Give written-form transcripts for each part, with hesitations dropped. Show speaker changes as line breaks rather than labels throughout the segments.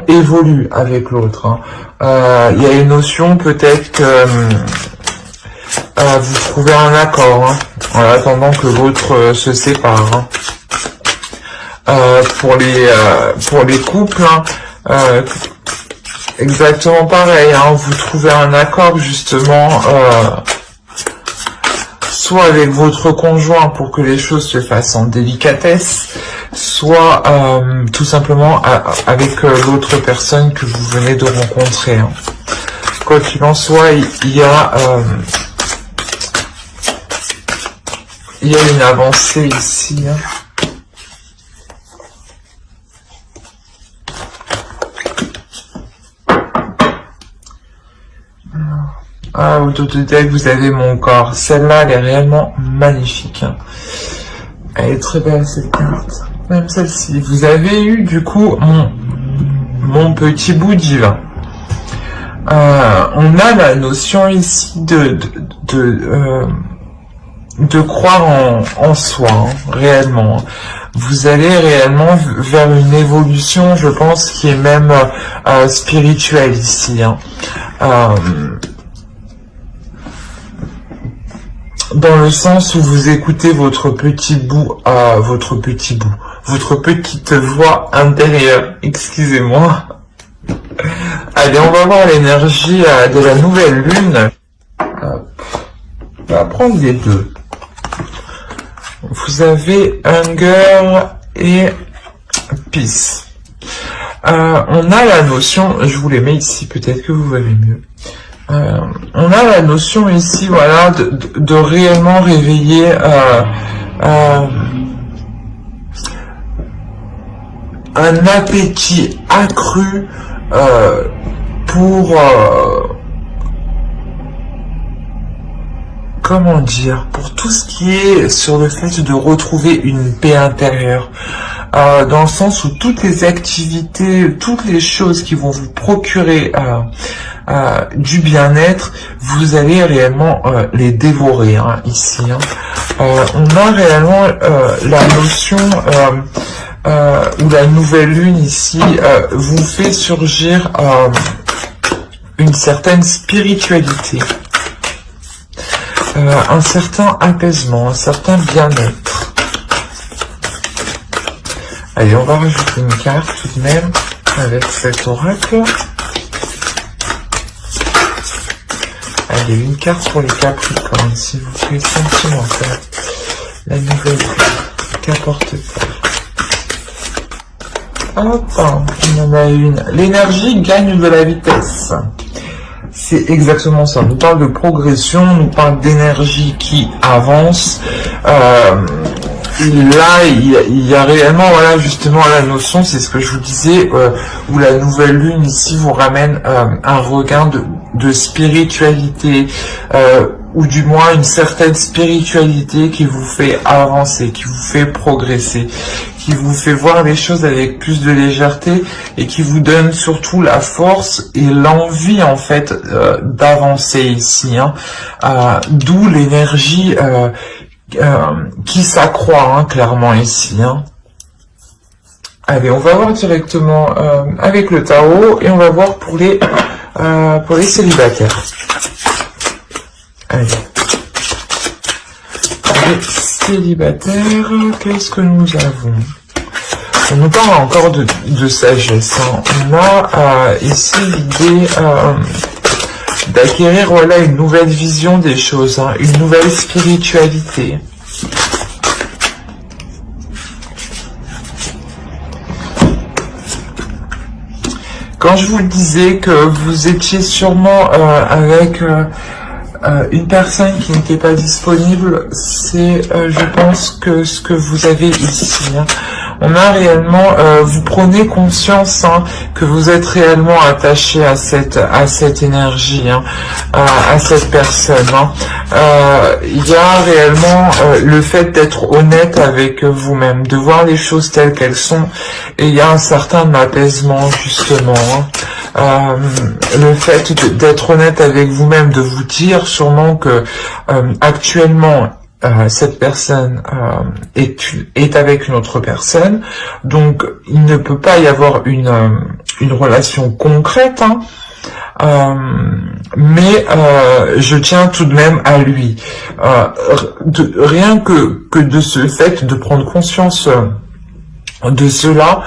évolue avec l'autre. Hein. Il y a une notion peut-être que vous trouvez un accord hein, en attendant que l'autre se sépare. Hein. Pour les couples, hein, exactement pareil. Hein, vous trouvez un accord justement, soit avec votre conjoint pour que les choses se fassent en délicatesse, soit tout simplement avec l'autre personne que vous venez de rencontrer. Hein. Quoi qu'il en soit, il y a une avancée ici. Hein. Ah, au dos de deck, vous avez mon corps. Celle-là, elle est réellement magnifique. Hein. Elle est très belle, cette carte. Même celle-ci. Vous avez eu, du coup, mon petit bout divin. On a la notion ici de croire en soi, hein, réellement. Vous allez réellement vers une évolution, je pense, qui est même spirituelle ici. Hein. Dans le sens où vous écoutez votre petite voix intérieure, excusez-moi. Allez, on va voir l'énergie de la nouvelle lune. On va prendre les deux. Vous avez Hunger et Peace. On a la notion, je vous les mets ici, peut-être que vous voyez mieux. On a la notion ici, voilà, de réellement réveiller un appétit accru pour comment dire, pour tout ce qui est sur le fait de retrouver une paix intérieure. Dans le sens où toutes les activités, toutes les choses qui vont vous procurer du bien-être, vous allez réellement les dévorer hein, ici. Hein. On a réellement la notion où la nouvelle lune ici vous fait surgir une certaine spiritualité, un certain apaisement, un certain bien-être. Allez, on va rajouter une carte tout de même avec cet oracle. Allez, une carte pour les Capricornes, s'il vous plaît, sentimental. La nouvelle vie, qu'apporte-t-elle? Hop, il y en a une. L'énergie gagne de la vitesse. C'est exactement ça. On nous parle de progression, on nous parle d'énergie qui avance. Là, il y a réellement, voilà, justement, la notion, c'est ce que je vous disais, où la nouvelle lune ici vous ramène un regain de spiritualité, ou du moins une certaine spiritualité qui vous fait avancer, qui vous fait progresser, qui vous fait voir les choses avec plus de légèreté et qui vous donne surtout la force et l'envie en fait d'avancer ici. Hein. D'où l'énergie qui s'accroît hein, clairement ici. Hein. Allez, on va voir directement avec le tarot et on va voir pour les célibataires. Allez. Les célibataires, qu'est-ce que nous avons? On nous parle encore de sagesse. Hein. On a ici l'idée d'acquérir voilà, une nouvelle vision des choses, hein, une nouvelle spiritualité. Quand je vous disais que vous étiez sûrement avec une personne qui n'était pas disponible, c'est je pense que ce que vous avez ici. Hein. On a réellement, vous prenez conscience hein, que vous êtes réellement attaché à cette énergie, hein, à cette personne. Hein. Il y a réellement le fait d'être honnête avec vous-même, de voir les choses telles qu'elles sont, et il y a un certain apaisement justement. Hein. Le fait d'être honnête avec vous-même, de vous dire sûrement que actuellement cette personne est avec une autre personne, donc il ne peut pas y avoir une relation concrète, hein, mais je tiens tout de même à lui. Rien que de ce fait de prendre conscience de cela,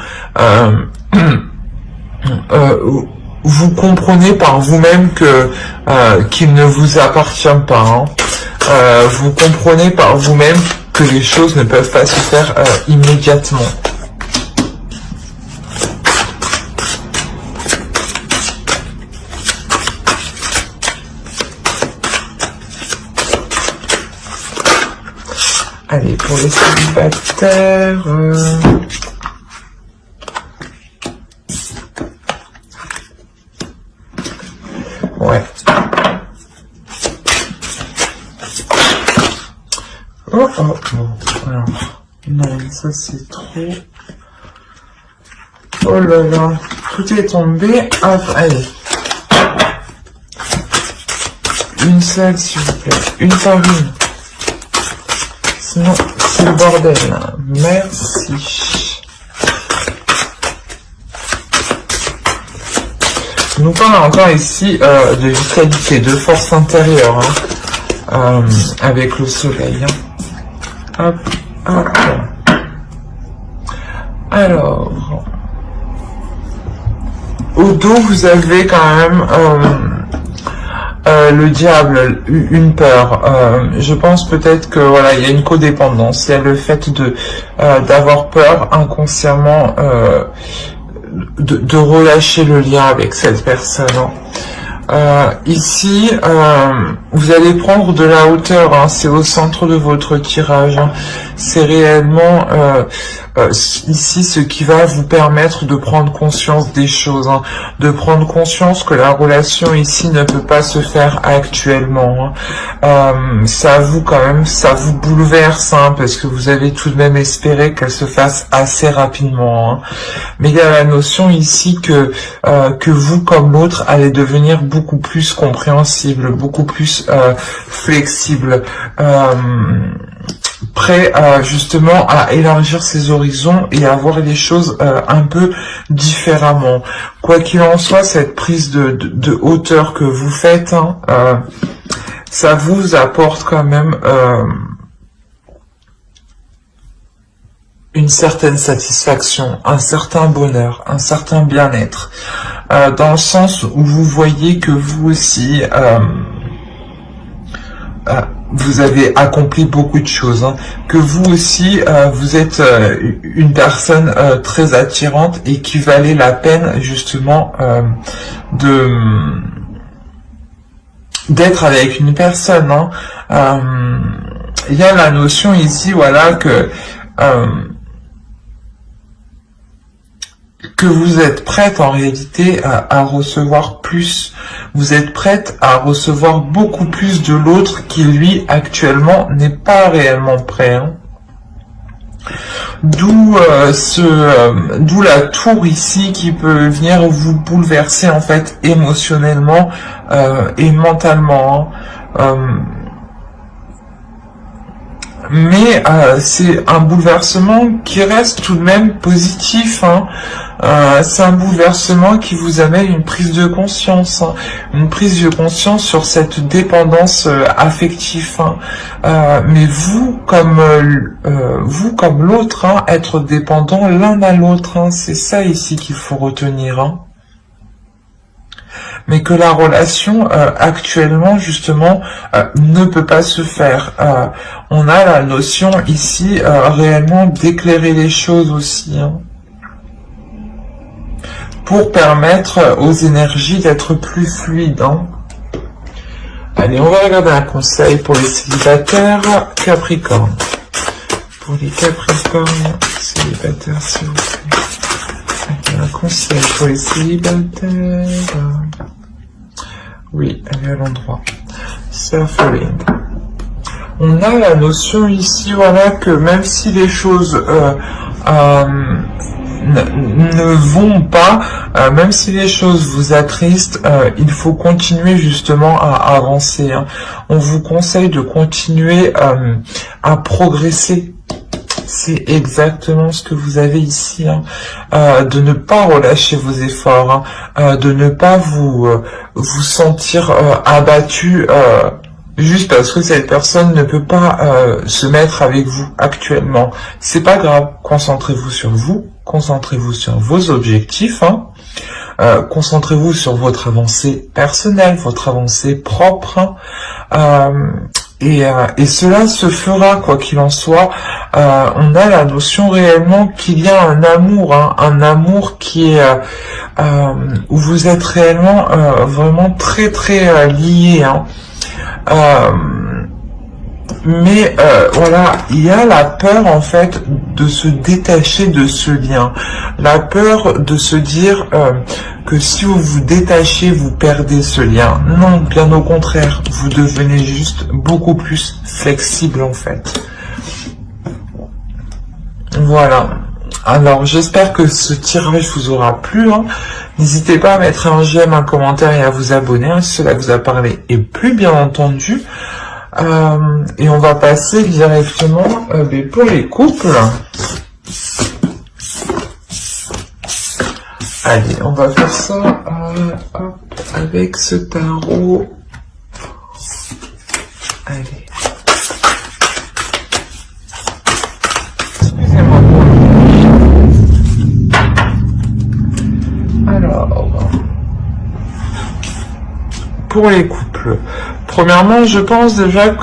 vous comprenez par vous-même que qu'il ne vous appartient pas, hein. Vous comprenez par vous-même que les choses ne peuvent pas se faire immédiatement. Allez, pour les célibataires... Ouais. Oh, oh, oh. Alors, non, ça c'est trop... Oh là là, tout est tombé. Hop, allez. Une seule, s'il vous plaît. Une par une. Sinon, c'est le bordel. Merci. Nous parlons encore ici de vitalité, de force intérieure, hein, avec le soleil. Hein. Hop, hop. Alors, au dos, vous avez quand même le diable, une peur. Je pense peut-être que voilà, il y a une codépendance. Il y a le fait de d'avoir peur inconsciemment de relâcher le lien avec cette personne. Ici, vous allez prendre de la hauteur, hein, c'est au centre de votre tirage, hein. C'est réellement ici ce qui va vous permettre de prendre conscience des choses, hein, de prendre conscience que la relation ici ne peut pas se faire actuellement, hein. Ça vous quand même, ça vous bouleverse, hein, parce que vous avez tout de même espéré qu'elle se fasse assez rapidement, hein. Mais il y a la notion ici que vous comme l'autre allez devenir beaucoup plus compréhensible, beaucoup plus flexible, prêt justement à élargir ses horizons et à voir les choses un peu différemment. Quoi qu'il en soit, cette prise de hauteur que vous faites, hein, ça vous apporte quand même une certaine satisfaction, un certain bonheur, un certain bien-être, dans le sens où vous voyez que vous aussi, vous avez accompli beaucoup de choses, hein, que vous aussi, vous êtes une personne très attirante et qui valait la peine justement d'être avec une personne, hein. Il y a la notion ici, voilà, que vous êtes prête en réalité à recevoir plus. Vous êtes prête à recevoir beaucoup plus de l'autre qui, lui, actuellement, n'est pas réellement prêt, hein. D'où d'où la tour ici qui peut venir vous bouleverser, en fait, émotionnellement et mentalement, hein. Mais c'est un bouleversement qui reste tout de même positif, hein. C'est un bouleversement qui vous amène une prise de conscience, hein. Une prise de conscience sur cette dépendance affective, hein. Mais vous comme l'autre, hein, être dépendant l'un à l'autre, hein, c'est ça ici qu'il faut retenir, hein. Mais que la relation actuellement justement ne peut pas se faire. On a la notion ici réellement d'éclairer les choses aussi, hein, pour permettre aux énergies d'être plus fluides, hein. Allez, on va regarder un conseil pour les célibataires Capricorne. Pour les Capricornes célibataires, s'il vous plaît. Un conseil pour les célibataires. Oui, elle est à l'endroit. Suffering. On a la notion ici, voilà, que même si les choses ne vont pas, même si les choses vous attristent, il faut continuer justement à avancer, hein. On vous conseille de continuer à progresser. C'est exactement ce que vous avez ici, hein. De ne pas relâcher vos efforts, hein. De ne pas vous sentir abattu juste parce que cette personne ne peut pas se mettre avec vous actuellement. C'est pas grave, concentrez-vous sur vous, concentrez-vous sur vos objectifs, hein. Concentrez-vous sur votre avancée personnelle, votre avancée propre, hein. Et cela se fera, quoi qu'il en soit. On a la notion réellement qu'il y a un amour, hein, un amour qui est où vous êtes réellement vraiment très très liés, hein. Mais voilà, il y a la peur en fait de se détacher de ce lien, la peur de se dire que si vous vous détachez, vous perdez ce lien. Non, bien au contraire, vous devenez juste beaucoup plus flexible en fait. Voilà. Alors j'espère que ce tirage vous aura plu, hein. N'hésitez pas à mettre un j'aime, un commentaire et à vous abonner, hein, si cela vous a parlé et plus bien entendu. Et on va passer directement pour les couples. Allez, on va faire ça hop, avec ce tarot. Allez. Excusez-moi. Alors, pour les couples. Premièrement, je pense déjà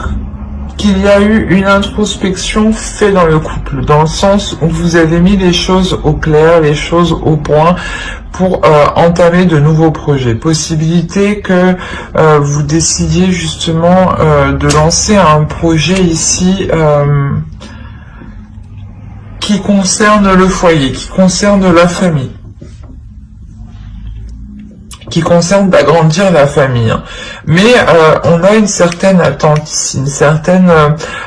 qu'il y a eu une introspection faite dans le couple, dans le sens où vous avez mis les choses au clair, les choses au point pour entamer de nouveaux projets. Possibilité que vous décidiez justement de lancer un projet ici qui concerne le foyer, qui concerne la famille, qui concerne d'agrandir la famille. Mais on a une certaine attente ici, une certaine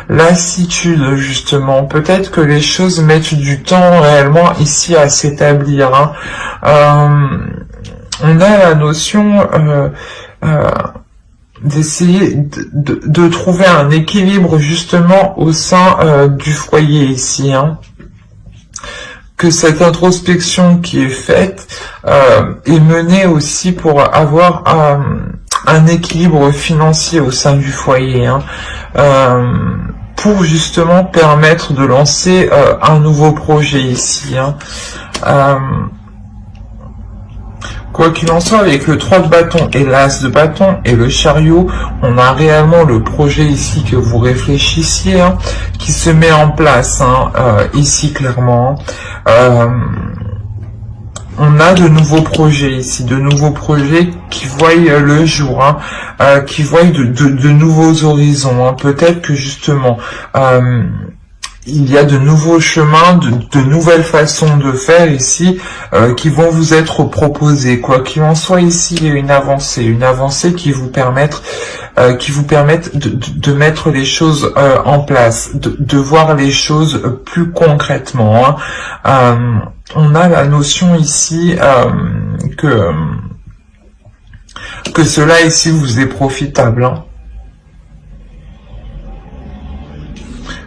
lassitude justement. Peut-être que les choses mettent du temps réellement ici à s'établir, hein. On a la notion d'essayer de trouver un équilibre justement au sein du foyer ici, hein. Que cette introspection qui est faite est menée aussi pour avoir un équilibre financier au sein du foyer, hein, pour justement permettre de lancer un nouveau projet ici, hein. Quoi qu'il en soit, avec le 3 de bâton et l'as de bâton et le chariot, on a réellement le projet ici que vous réfléchissiez, hein, qui se met en place, hein, ici clairement. On a de nouveaux projets ici, de nouveaux projets qui voient le jour, hein, qui voient de nouveaux horizons, hein. Peut-être que justement il y a de nouveaux chemins, de nouvelles façons de faire ici qui vont vous être proposées. Quoi qu'il en soit, ici il y a une avancée qui vous permettent de mettre les choses en place, de voir les choses plus concrètement, hein. On a la notion ici que cela ici vous est profitable, hein.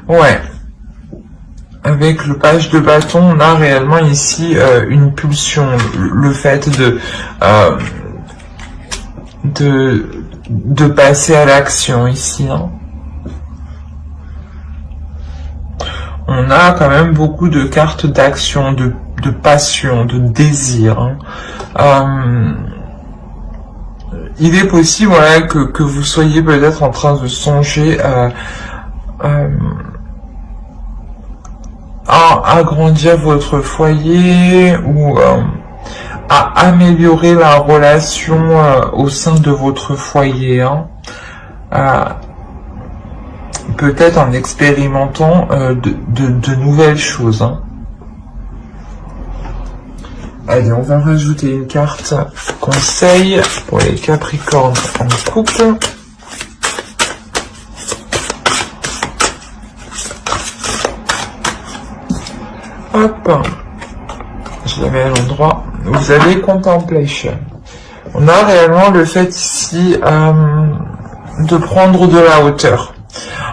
Ouais. Avec le page de bâton, on a réellement ici une pulsion, le fait de passer à l'action ici, hein. On a quand même beaucoup de cartes d'action, de passion, de désir, hein. Il est possible, voilà, que vous soyez peut-être en train de songer à agrandir votre foyer ou à améliorer la relation au sein de votre foyer, hein. Peut-être en expérimentant de nouvelles choses, hein. Allez, on va rajouter une carte conseil pour les Capricornes en couple. Hop. je la mets à l'endroit. Vous avez Contemplation. On a réellement le fait ici de prendre de la hauteur.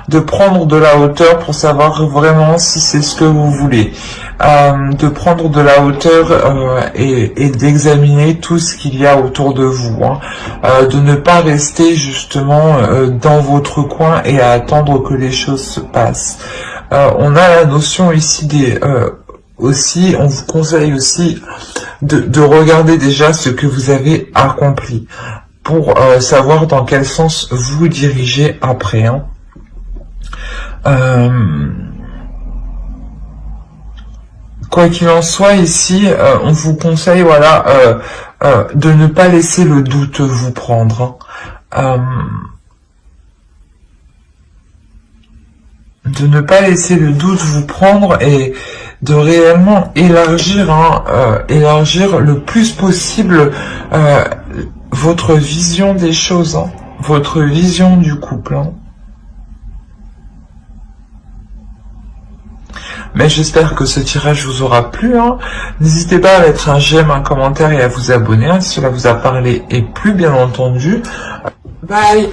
De prendre de la hauteur pour savoir vraiment si c'est ce que vous voulez. De prendre de la hauteur et d'examiner tout ce qu'il y a autour de vous. De ne pas rester justement dans votre coin et à attendre que les choses se passent. On a la notion ici des... aussi, on vous conseille aussi de regarder déjà ce que vous avez accompli pour savoir dans quel sens vous dirigez après. Quoi qu'il en soit, ici, on vous conseille, voilà, de ne pas laisser le doute vous prendre. De ne pas laisser le doute vous prendre et de réellement élargir, élargir le plus possible votre vision des choses, votre vision du couple. Mais j'espère que ce tirage vous aura plu. N'hésitez pas à mettre un j'aime, un commentaire et à vous abonner si cela vous a parlé et plu, bien entendu. Bye!